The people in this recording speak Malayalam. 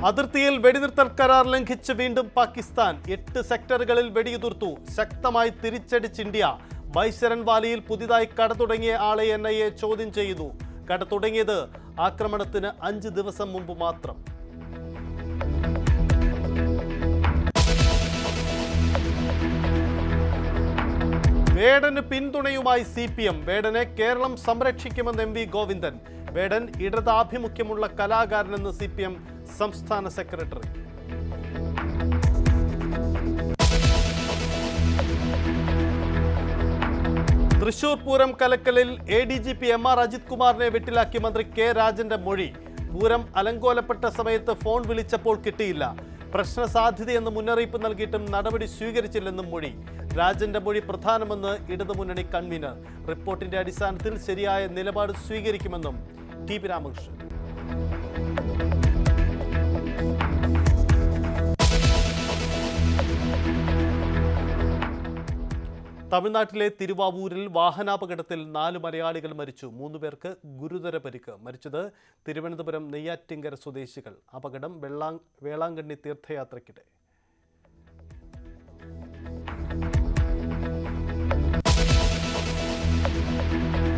അതിർത്തിയിൽ വെടിനിർത്തൽ കരാർ ലംഘിച്ച് വീണ്ടും പാകിസ്ഥാൻ 8 സെക്ടറുകളിൽ വെടിയുതിർത്തു. ശക്തമായി തിരിച്ചടിച്ച് ഇന്ത്യ. ബൈസരൻ വാലിയിൽ പുതിയതായി കട തുടങ്ങിയ ആളെ NIA ചോദ്യം ചെയ്യുന്നു. കട തുടങ്ങിയത് ആക്രമണത്തിന് 5 ദിവസം മുമ്പ് മാത്രം. വേടന് പിന്തുണയുമായി CPM. വേടനെ കേരളം സംരക്ഷിക്കുമെന്ന് MV ഗോവിന്ദൻ. വേടൻ ഇടതാഭിമുഖ്യമുള്ള കലാകാരനെന്ന് CPM സംസ്ഥാന സെക്രട്ടറി. തൃശൂർ പൂരം കലക്കലിൽ ADGP MR അജിത് കുമാറിനെ വെട്ടിലാക്കി മന്ത്രി K രാജന്റെ മൊഴി. പൂരം അലങ്കോലപ്പെട്ട സമയത്ത് ഫോൺ വിളിച്ചപ്പോൾ കിട്ടിയില്ല. പ്രശ്ന സാധ്യതയെന്ന് മുന്നറിയിപ്പ് നൽകിയിട്ടും നടപടി സ്വീകരിച്ചില്ലെന്നും മൊഴി. രാജന്റെ മൊഴി പ്രധാനമെന്ന് ഇടതുമുന്നണി കൺവീനർ. റിപ്പോർട്ടിന്റെ അടിസ്ഥാനത്തിൽ ശരിയായ നിലപാട് സ്വീകരിക്കുമെന്നും TP രാമകൃഷ്ണൻ. തമിഴ്നാട്ടിലെ തിരുവാവൂരിൽ വാഹനാപകടത്തിൽ 4 മലയാളികൾ മരിച്ചു. 3 പേർക്ക് ഗുരുതര പരിക്ക്. മരിച്ചത് തിരുവനന്തപുരം നെയ്യാറ്റിങ്കര സ്വദേശികൾ. അപകടം വേളാങ്കണ്ണി തീർത്ഥയാത്രയ്ക്കിടെ.